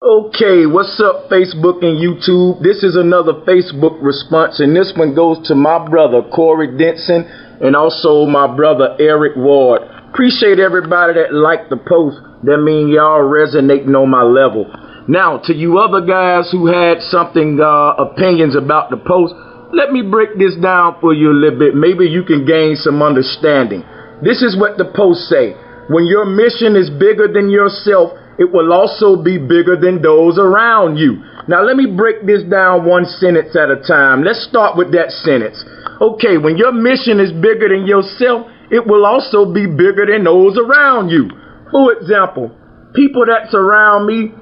Okay, what's up, Facebook and YouTube? This is another Facebook response, and this one goes to my brother Corey Denson and also my brother Eric Ward. Appreciate everybody that liked the post. That means y'all resonating on my level. Now, to you other guys who had opinions about the post, let me break this down for you a little bit. Maybe you can gain some understanding. This is what the post say. When your mission is bigger than yourself, it will also be bigger than those around you. Now, let me break this down one sentence at a time. Let's start with that sentence. Okay, when your mission is bigger than yourself, it will also be bigger than those around you. For example, people that surround me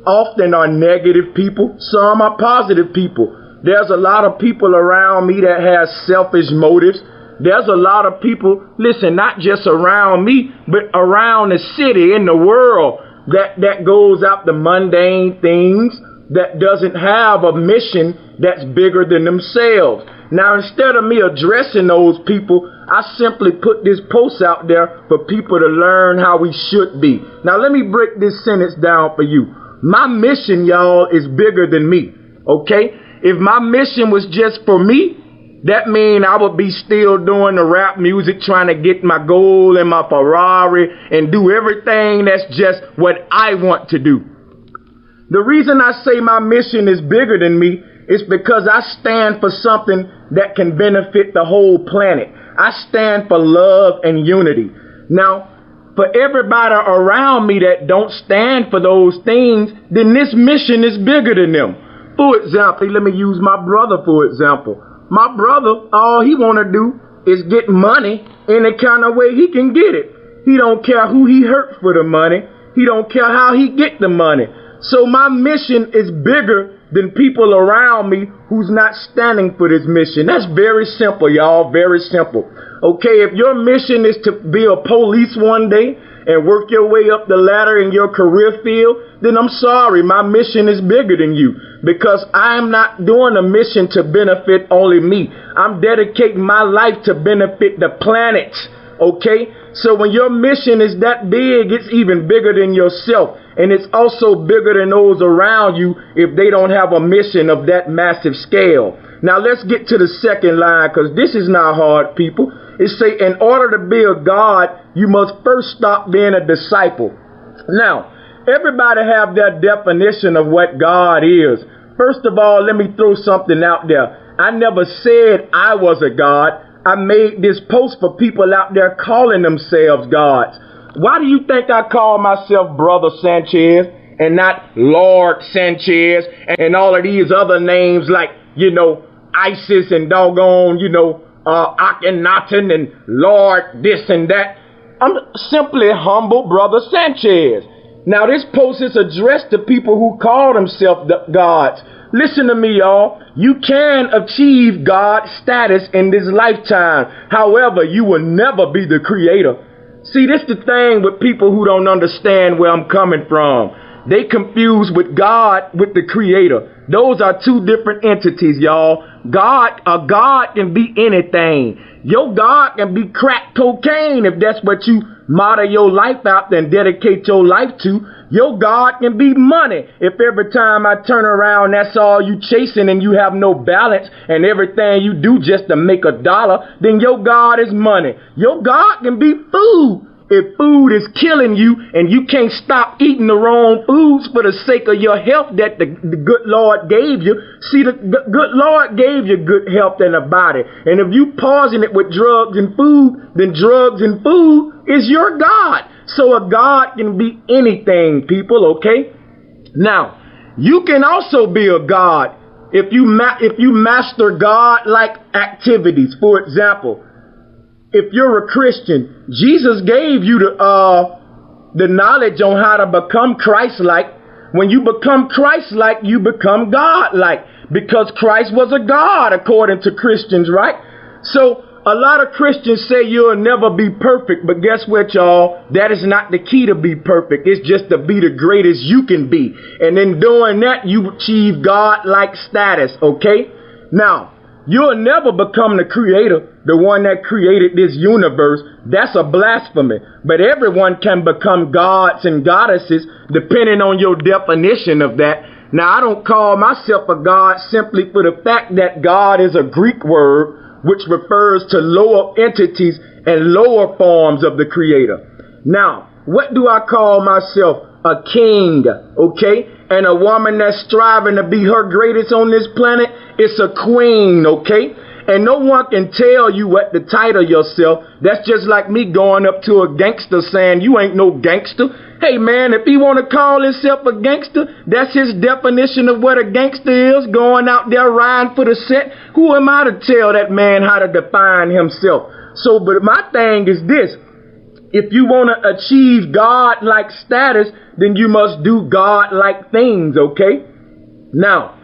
often are negative people. Some are positive people. There's a lot of people around me that have selfish motives. There's a lot of people, listen, not just around me, but around the city, in the world, that goes after mundane things, that doesn't have a mission that's bigger than themselves. Now, instead of me addressing those people, I simply put this post out there for people to learn how we should be. Now, let me break this sentence down for you. My mission, y'all, is bigger than me, okay? If my mission was just for me, that means I would be still doing the rap music, trying to get my goal in my Ferrari and do everything that's just what I want to do. The reason I say my mission is bigger than me is because I stand for something that can benefit the whole planet. I stand for love and unity. Now, for everybody around me that don't stand for those things, then this mission is bigger than them. For example, let me use my brother for example. My brother, all he want to do is get money any kind of way he can get it. He don't care who he hurt for the money. He don't care how he get the money. So my mission is bigger than people around me who's not standing for this mission. That's very simple, y'all, very simple. Okay, if your mission is to be a police one day and work your way up the ladder in your career field, then I'm sorry, my mission is bigger than you, because I'm not doing a mission to benefit only me. I'm dedicating my life to benefit the planet, okay? So when your mission is that big, it's even bigger than yourself, and it's also bigger than those around you if they don't have a mission of that massive scale. Now let's get to the second line, because this is not hard, people. It say, in order to be a God, you must first stop being a disciple. Now, everybody have their definition of what God is. First of all, let me throw something out there. I never said I was a God. I made this post for people out there calling themselves gods. Why do you think I call myself Brother Sanchez and not Lord Sanchez and all of these other names like, ISIS and doggone, Akhenaten and Lord this and that? I'm simply humble Brother Sanchez. Now, this post is addressed to people who call themselves gods. Listen to me, y'all. You can achieve God status in this lifetime. However, you will never be the creator. See, this is the thing with people who don't understand where I'm coming from. They confuse with God with the creator. Those are two different entities, y'all. A God can be anything. Your God can be crack cocaine if that's what you model your life after and dedicate your life to. Your God can be money. If every time I turn around, that's all you chasing and you have no balance and everything you do just to make a dollar, then your God is money. Your God can be food. If food is killing you and you can't stop eating the wrong foods for the sake of your health that the good Lord gave you, see, the good Lord gave you good health in the body. And if you pausing it with drugs and food, then drugs and food is your God. So a God can be anything, people, okay? Now, you can also be a God if you master God-like activities. For example, if you're a Christian, Jesus gave you the knowledge on how to become Christ-like. When you become Christ-like, you become God-like, because Christ was a God according to Christians, right? So a lot of Christians say you'll never be perfect, but guess what, y'all? That is not the key to be perfect. It's just to be the greatest you can be. And in doing that, you achieve God-like status, okay? Now, You'll never become the creator, the one that created this universe. That's a blasphemy. But everyone can become gods and goddesses depending on your definition of that. Now, I don't call myself a god simply for the fact that God is a Greek word which refers to lower entities and lower forms of the creator. Now, what do I call myself? A king, okay? And a woman that's striving to be her greatest on this planet, it's a queen, okay? And no one can tell you what to title yourself. That's just like me going up to a gangster saying, you ain't no gangster. Hey, man, if he want to call himself a gangster, that's his definition of what a gangster is, going out there riding for the set. Who am I to tell that man how to define himself? So, but my thing is this. If you want to achieve God-like status, then you must do God-like things, okay? Now,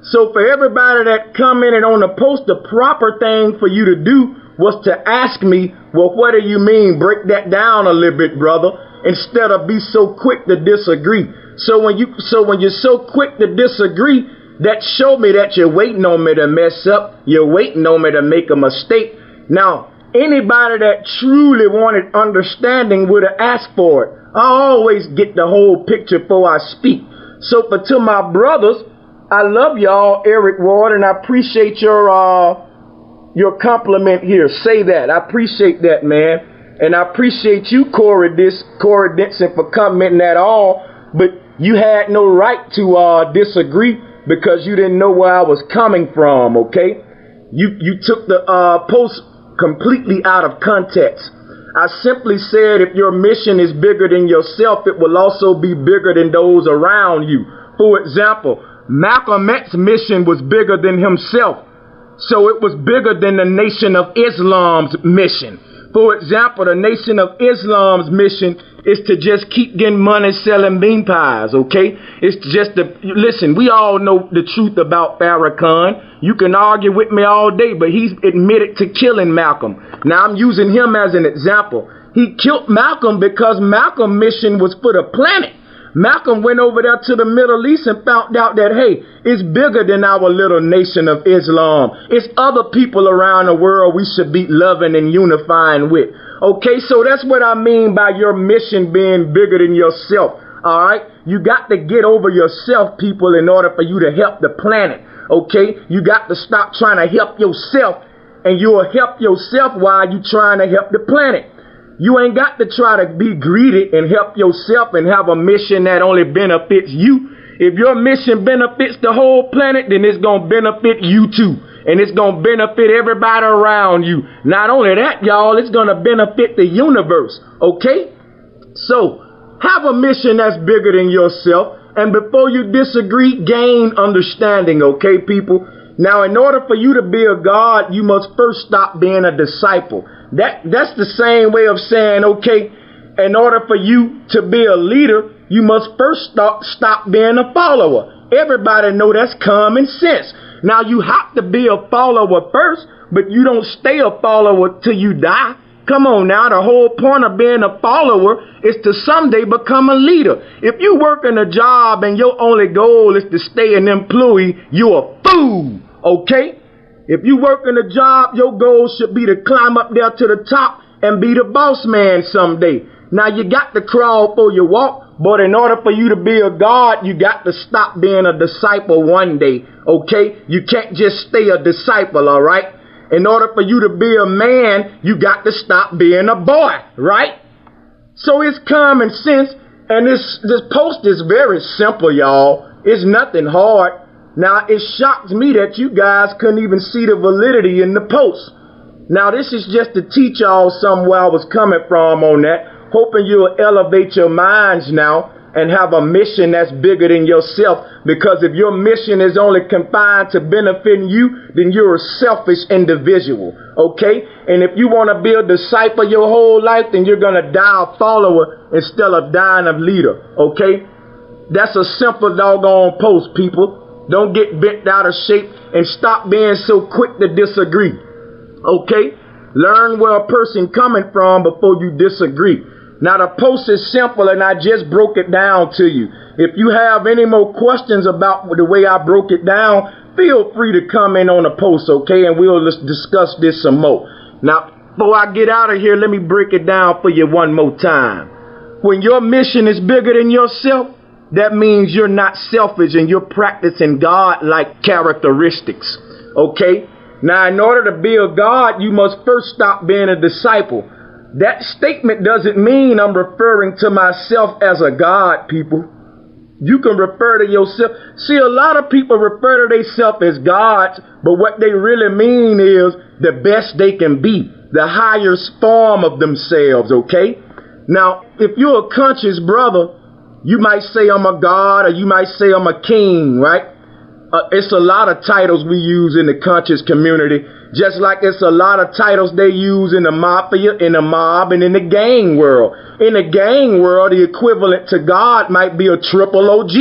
so for everybody that commented on the post, the proper thing for you to do was to ask me, well, what do you mean? Break that down a little bit, brother, instead of be so quick to disagree. So when you're so quick to disagree, that show me that you're waiting on me to mess up. You're waiting on me to make a mistake. Now, anybody that truly wanted understanding would have asked for it. I always get the whole picture before I speak. So to my brothers, I love y'all, Eric Ward, and I appreciate your compliment here. Say that. I appreciate that, man. And I appreciate you, Corey Denson, for commenting at all. But you had no right to disagree because you didn't know where I was coming from, okay? You took the post completely out of context. I simply said if your mission is bigger than yourself, it will also be bigger than those around you. For example, Malcolm X's mission was bigger than himself, so it was bigger than the Nation of Islam's mission. For example, the Nation of Islam's mission is to just keep getting money selling bean pies, okay? It's just listen, we all know the truth about Farrakhan. You can argue with me all day, but he's admitted to killing Malcolm. Now, I'm using him as an example. He killed Malcolm because Malcolm's mission was for the planet. Malcolm went over there to the Middle East and found out that, hey, it's bigger than our little Nation of Islam. It's other people around the world we should be loving and unifying with. Okay, so that's what I mean by your mission being bigger than yourself. All right, you got to get over yourself, people, in order for you to help the planet. Okay, you got to stop trying to help yourself, and you'll help yourself while you're trying to help the planet. You ain't got to try to be greedy and help yourself and have a mission that only benefits you. If your mission benefits the whole planet, then it's going to benefit you too. And it's going to benefit everybody around you. Not only that, y'all, it's going to benefit the universe. Okay? So, have a mission that's bigger than yourself. And before you disagree, gain understanding. Okay, people? Now, in order for you to be a God, you must first stop being a disciple. That's the same way of saying, okay, in order for you to be a leader, you must first stop being a follower. Everybody know that's common sense. Now, you have to be a follower first, but you don't stay a follower till you die. Come on now, the whole point of being a follower is to someday become a leader. If you work in a job and your only goal is to stay an employee, you're a fool, okay? If you work in a job, your goal should be to climb up there to the top and be the boss man someday. Now, you got to crawl before you walk, but in order for you to be a God, you got to stop being a disciple one day, okay? You can't just stay a disciple, all right? In order for you to be a man, you got to stop being a boy, right? So it's common sense, and this post is very simple, y'all. It's nothing hard. Now, it shocks me that you guys couldn't even see the validity in the post. Now, this is just to teach y'all something where I was coming from on that, hoping you'll elevate your minds now and have a mission that's bigger than yourself. Because if your mission is only confined to benefiting you, then you're a selfish individual, okay? And if you want to be a disciple your whole life, then you're going to die a follower instead of dying a leader, okay? That's a simple doggone post, people. Don't get bent out of shape and stop being so quick to disagree. Okay? Learn where a person coming from before you disagree. Now, the post is simple, and I just broke it down to you. If you have any more questions about the way I broke it down, feel free to comment on the post, okay? And we'll discuss this some more. Now, before I get out of here, let me break it down for you one more time. When your mission is bigger than yourself, that means you're not selfish and you're practicing God-like characteristics, okay? Now, in order to be a God, you must first stop being a disciple. That statement doesn't mean I'm referring to myself as a God, people. You can refer to yourself. See, a lot of people refer to themselves as gods, but what they really mean is the best they can be, the highest form of themselves, okay? Now, if you're a conscious brother, you might say I'm a god, or you might say I'm a king, right? It's a lot of titles we use in the conscious community, just like it's a lot of titles they use in the mafia, in the mob, and in the gang world. In the gang world, the equivalent to God might be a triple OG,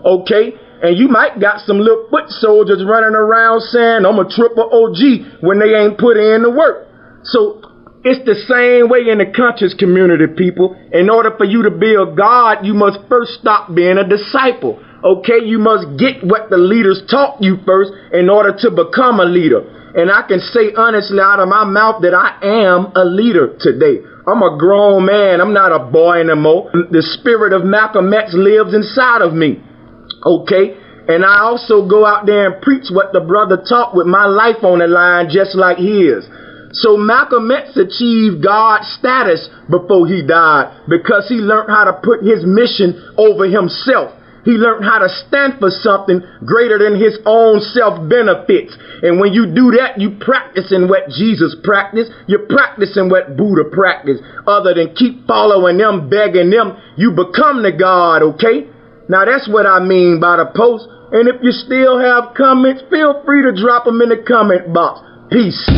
okay? And you might got some little foot soldiers running around saying, I'm a triple OG, when they ain't put in the work. So it's the same way in the conscious community, people. In order for you to be a God, you must first stop being a disciple. Okay, you must get what the leaders taught you first in order to become a leader. And I can say honestly out of my mouth that I am a leader today. I'm a grown man. I'm not a boy anymore. The spirit of Malcolm X lives inside of me. Okay, and I also go out there and preach what the brother taught with my life on the line, just like his. So Malcolm X achieved God's status before he died because he learned how to put his mission over himself. He learned how to stand for something greater than his own self-benefits. And when you do that, you practicing what Jesus practiced. You're practicing what Buddha practiced. Other than keep following them, begging them, you become the God, okay? Now that's what I mean by the post. And if you still have comments, feel free to drop them in the comment box. Peace.